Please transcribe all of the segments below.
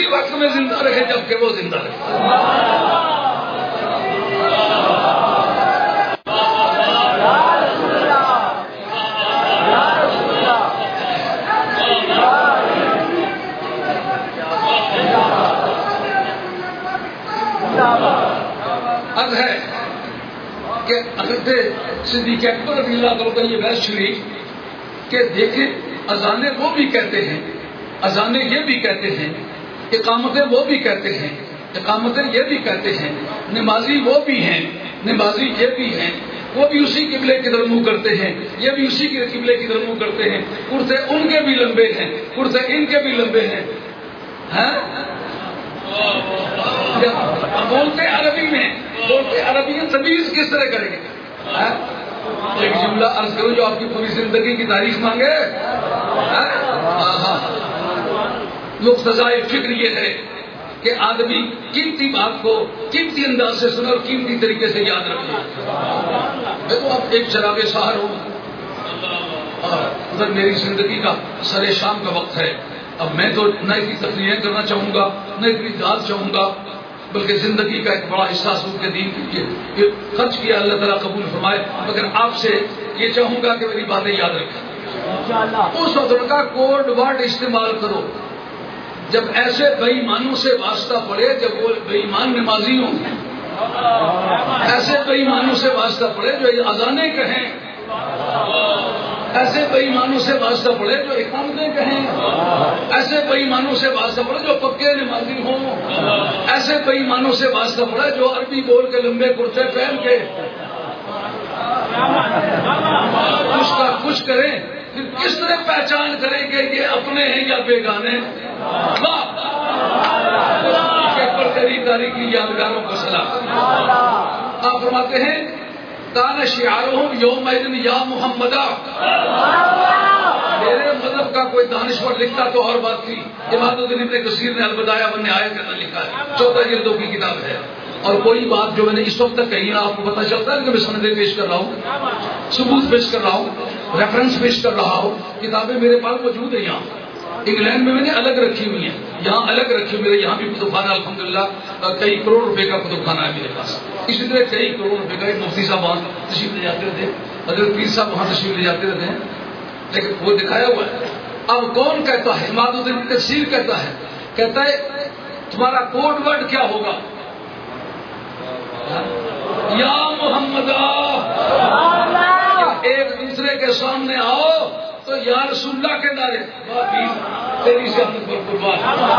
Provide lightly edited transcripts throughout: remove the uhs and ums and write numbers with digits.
اسی وقت میں زندہ رہے جبکہ وہ زندہ رہے. اب ہے کہ حضرت صدیق اکبر رضی اللہ عنہ کا یہ بحث چھڑی کہ دیکھیں اذانیں وہ بھی کہتے ہیں، اذانیں یہ بھی کہتے ہیں، اقامتیں وہ بھی کہتے ہیں، اقامتیں یہ بھی کہتے ہیں، نمازی وہ بھی ہیں، نمازی یہ بھی ہیں، وہ بھی اسی قبلے کی طرف منہ کرتے ہیں، یہ بھی اسی قبلے کی طرف منہ کرتے ہیں، کرتے ان کے بھی لمبے ہیں، کرتے ان کے بھی لمبے ہیں. بولتے عربی میں، بولتے عربی میں تمیز کس طرح کریں گے؟ ایک جملہ عرض کروں جو آپ کی پوری زندگی کی تاریخ مانگے. مقتضائے فکر یہ ہے کہ آدمی قیمتی بات کو قیمتی انداز سے سنے اور قیمتی طریقے سے یاد رکھے. دیکھو اب ایک شراب سحر ہوں اور ادھر میری زندگی کا سر شام کا وقت ہے. اب میں تو نہ اتنی تقریریں کرنا چاہوں گا نہ اتنی داد چاہوں گا، بلکہ زندگی کا ایک بڑا حصہ سود کے دین کے لیے خرچ کیا، اللہ تعالیٰ قبول فرمائے. مگر آپ سے یہ چاہوں گا کہ میری باتیں یاد رکھیں. اس وقت کا کوڈ ورڈ استعمال کرو جب ایسے بے ایمانوں سے واسطہ پڑے، جب وہ بے ایمان نمازی ہوں، ایسے بے ایمانوں سے واسطہ پڑے جو اذانیں کہیں، ایسے بے ایمانوں سے واسطہ پڑے جو اقامتیں کہیں، ایسے بے ایمانوں سے واسطہ پڑے جو پکے نمازی ہوں، ایسے بے ایمانوں سے واسطہ پڑے جو عربی بول کے لمبے کرتے پہن کے کچھ کا کچھ کریں. پھر کس طرح پہچان کریں کہ یہ اپنے ہیں یا بیگانے؟ پر تیری تاریخی یادگاروں کو سلام. آپ فرماتے ہیں کان شعارہم یومئذ یا محمدہ. میرے مذہب کا کوئی دانشور لکھتا تو اور بات تھی. امام ابن کثیر نے البدایہ والنہایہ کے اندر لکھا ہے، 14 جلدوں کی کتاب ہے. اور کوئی بات جو میں نے اس وقت تک کہی نا آپ کو پتہ چلتا ہے کہ میں سندیں پیش کر رہا ہوں، ثبوت پیش کر رہا ہوں، ریفرنس پیش کر رہا ہوں. کتابیں میرے پاس موجود ہیں. یہاں انگلینڈ میں نے الگ رکھی ہوئی ہیں، یہاں الگ رکھی ہوئی. میرے یہاں بھی کتب خانہ الحمدللہ کئی کروڑ روپے کا کتب خانہ ہے میرے پاس. اسی طرح کئی کروڑ روپے کا. مفتی صاحب وہاں تشریف لے جاتے رہتے ہیں، حضرت پیر صاحب وہاں تشریف لے جاتے رہتے ہیں، لیکن وہ دکھایا ہوا ہے. اب کون کہتا ہے؟ امام ابن کثیر کہتا ہے تمہارا کوڈ ورڈ کیا ہوگا؟ یا محمد. ایک دوسرے کے سامنے آؤ تو یا رسول اللہ کے نعرے. تیری سیاست پر قربان،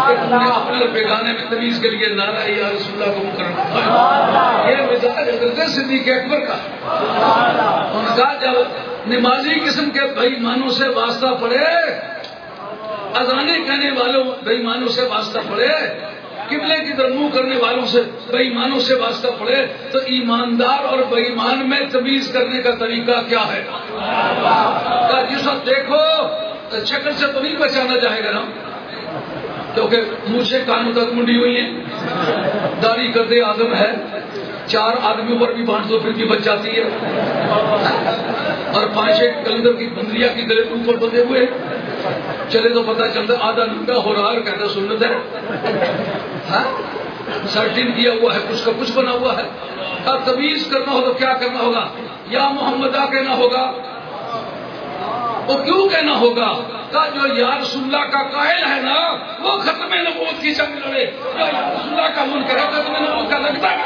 تم نے اپنے بیگانے میں تمیز کے لیے نعرہ یا رسول اللہ کو مقرر فرمایا. یہ مزاج حضرت صدیق اکبر کا. ان کا جب نمازی قسم کے بے ایمانوں سے واسطہ پڑے، اذانیں کہنے والوں بے ایمانوں سے واسطہ پڑے، قبلے کی طرف منہ کرنے والوں سے بے ایمانوں سے واسطہ پڑے، تو ایماندار اور بے ایمان میں تمیز کرنے کا طریقہ کیا ہے؟ جس وقت دیکھو شکل سے تو نہیں بچانا چاہے گا نا، کیونکہ مجھے کانوں تک منڈی ہوئی ہیں، داڑھی قد اعظم ہے، 4 آدمیوں پر بھی بانٹ دو پھر بھی بچ جاتی ہے، اور 5-6 کلندر کی بندریا کی گلے کے اوپر بندے ہوئے، چلے تو پتہ چلتا آدھا ننگا ہو رہا ہے، کہتا سنت ہے، سرٹن کیا ہوا ہے، کچھ کا کچھ بنا ہوا ہے. اب تمیز کرنا ہو تو کیا کرنا ہوگا؟ یا محمدہ کہنا ہوگا. وہ کیوں کہنا ہوگا؟ جو یا رسول اللہ کا قائل ہے نا وہ ختم نبوت کی جنگ لڑے، جو یا رسول اللہ کا منکر ہے ختم نبوت کا لگتا ہے.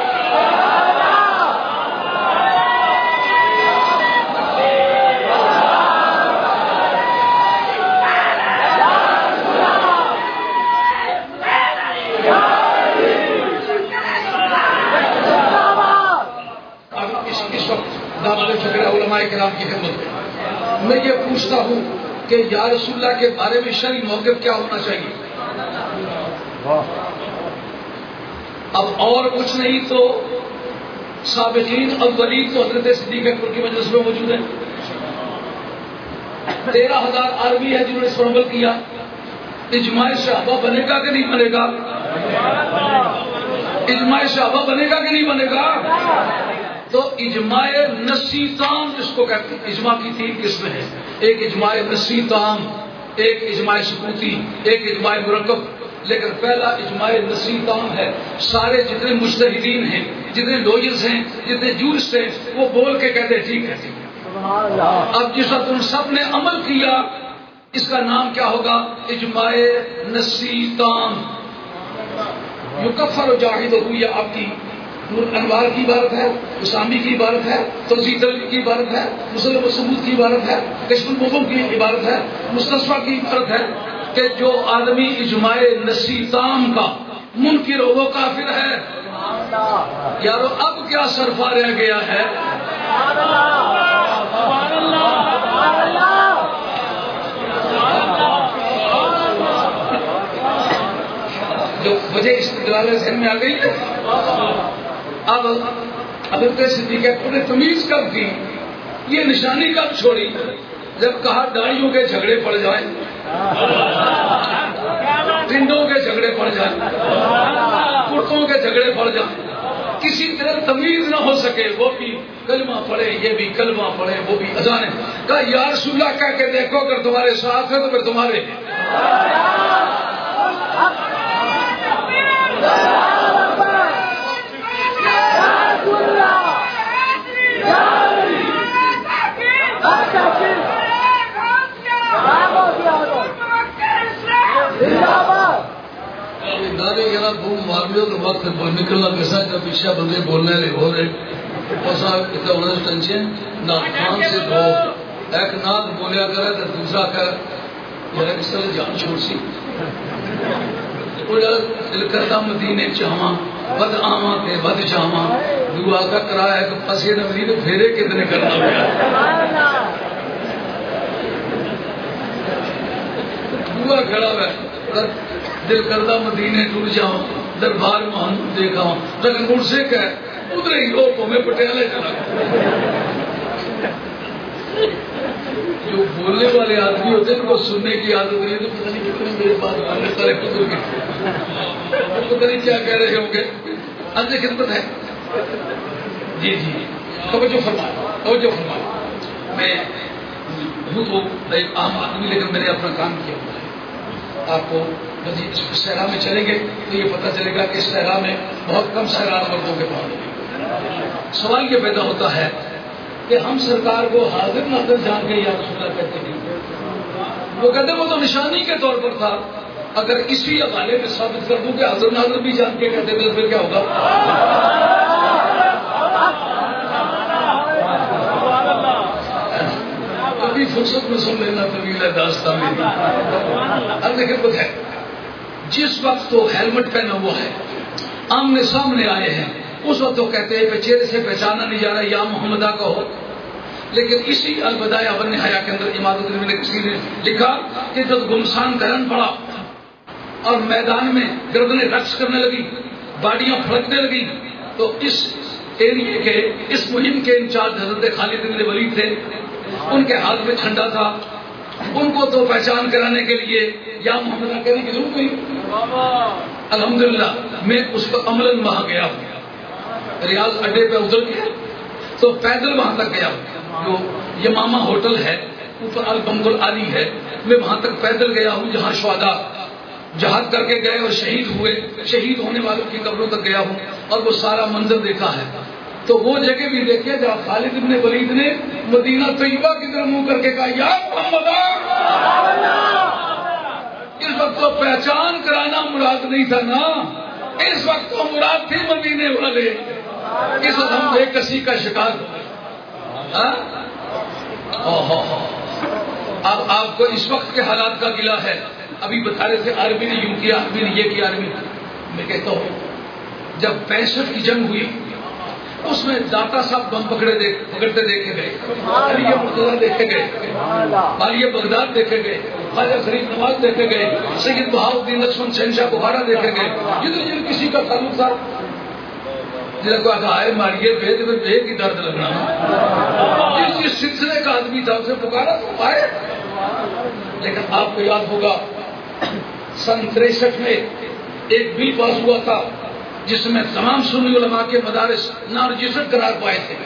اس وقت دعوت فکر علماء کرام کی خدمت میں یہ پوچھتا ہوں کہ یا رسول اللہ کے بارے میں شرعی موقف کیا ہونا چاہیے؟ اب اور کچھ نہیں تو سابقین اولین تو حضرت صدیق اکبر کی مجلس میں موجود ہیں، 13,000 آدمی ہے جنہوں نے اس پر عمل کیا. اجماع صحابہ بنے گا کہ نہیں بنے گا؟ اجماع صحابہ بنے گا کہ نہیں بنے گا؟ تو اجماع نصی تام جس کو کہتے ہیں، اجماع کی 3 قسمیں ہیں. ایک اجماع نصی تام، ایک اجماع سکوتی، ایک اجماع مرکب. لیکن پہلا اجماع نصی تام ہے. سارے جتنے مجتہدین ہیں، جتنے لوئرز ہیں، جتنے جورسٹ ہیں، وہ بول کے کہتے ٹھیک ہے. اب جس وقت ان سب نے عمل کیا، اس کا نام کیا ہوگا؟ اجماع نصی تام. یکفر جاہدہ، یہ آپ کی نور انوار کی عبارت ہے، اسامی کی عبارت ہے، توضیح دلوی کی عبارت ہے، مسلم و ثبوت کی عبارت ہے، کشف المبہم کی عبارت ہے، مستصفیٰ کی عبارت ہے کہ جو آدمی اجماع نصی تام کا منکر ہو وہ کافر ہے. یارو اب کیا صرفہ رہ گیا ہے؟ جو وجہ استدلال ذہن میں آ گئی ہے. اب حضرت صدیق اکبر نے تمیز کب کی، یہ نشانی کب چھوڑی؟ جب کہا داڑیوں کے جھگڑے پڑ جائیں، ٹنڈوں کے جھگڑے پڑ جائیں، کرتوں کے جھگڑے پڑ جائیں، کسی طرح تمیز نہ ہو سکے، وہ بھی کلمہ پڑھے، یہ بھی کلمہ پڑھے، وہ بھی اذانیں. کہا یا رسول اللہ کہہ کے دیکھو، اگر تمہارے ساتھ ہے تو پھر تمہارے ہیں. وقت نکلنا کیسا جب پیچھے بندے بولنے لے ہو رہے خان سے دو ایک نات بولیا کرے تو دوسرا کر کس طرح جان چھوڑ سی دل کرتا مدینے چاواں بد آواں تے بد جاواں دعا کا کرایا کہ پسے نبی نے پھیرے کتنے کرنا پیا دعا کھڑا ہے دل کرتا مدینے ٹر جاؤں دربار محمد دیکھا ہوں لیکن مجھ سے کہ ادھر ہی لوگ میں پٹیالے چلا جو بولنے والے آدمی ہوتے ہیں ان کو سننے کی عادت نہیں تو پتہ نہیں کتنے میرے پاس آنے سارے قدر کے پتہ نہیں کیا کہہ رہے ہوں گے. اندر خدمت ہے. جی جی توجہ فرمائے. میں ہوں تو ایک عام آدمی لیکن میں نے اپنا کام کیا ہوا ہے. آپ کو اس صحرا میں چلیں گے تو یہ پتہ چلے گا کہ اس صحرا میں بہت کم صحرا مردوں کے پاس. سوال یہ پیدا ہوتا ہے کہ ہم سرکار کو حاضر ناظر جان کے یا رسول اللہ کہتے ہیں. وہ کہتے وہ تو نشانی کے طور پر تھا. اگر اسی حوالے میں ثابت کر دوں کہ حاضر ناظر بھی جان کے کہتے تو پھر کیا ہوگا؟ کبھی فرصت میں سن لینا طویل ہے داستان میں. اب دیکھیں خود ہے جس وقت تو ہیلمٹ پہنا ہوا ہے آمنے سامنے آئے ہیں اس وقت تو کہتے ہیں کہ چہرے سے پہچانا نہیں جا رہا یا محمدہ کا ہو. لیکن اسی البدایہ والنہایہ کے اندر امام الدین نے کسی نے لکھا کہ جب گمسان کرن پڑا اور میدان میں گردنیں رقص کرنے لگی باڈیاں پھڑکنے لگی تو اس ایریے کے اس مہم کے انچارج حضرت خالد بن ولید تھے. ان کے ہاتھ میں جھنڈا تھا. ان کو تو پہچان کرانے کے لیے یا محمدہ کہنے کی ضرورت نہیں. الحمدللہ میں اس پر عملاً وہاں گیا ہوں. ریاض اڈے پہ اتر گیا تو پیدل وہاں تک گیا ہوں. جو یمامہ ہوٹل ہے اوپر البمد العالی ہے میں وہاں تک پیدل گیا ہوں جہاں شہداء جہاد کر کے گئے اور شہید ہوئے. شہید ہونے والوں کی قبروں تک گیا ہوں اور وہ سارا منظر دیکھا ہے. تو وہ جگہ بھی دیکھے جہاں خالد بن ولید نے مدینہ طیبہ کی طرف منہ کر کے کہا یا محمد. اس وقت تو پہچان کرانا مراد نہیں تھا نا, اس وقت تو مراد تھی مدینے والے. اس وقت ہم بے کسی کا شکار اب آپ کو اس وقت کے حالات کا گلہ ہے. ابھی بتا رہے تھے عربی نے یوں کیا, عربی نے یہ کیا. عربی میں کہتا ہوں جب 65 کی جنگ ہوئی اس میں داتا صاحب بم پکڑتے دیکھے گئے, علی مرتضیٰ دیکھے گئے, عالیہ بغداد دیکھے گئے, خواجہ فرید نواز دیکھے گئے, سید بہاؤالدین لکشمن شہنشاہ بخارا دیکھے گئے. جدھر کسی کا تعلق تھا جنہیں کو کہا ہے ماریے بھید میں بھید کی درد لگنا. جس سلسلے کا آدمی تھا اسے پکارا تو آئے. لیکن آپ کو یاد ہوگا سن 63 میں ایک بل پاس ہوا تھا جس میں تمام سنی علماء کے مدارس نارجسٹ قرار پائے تھے.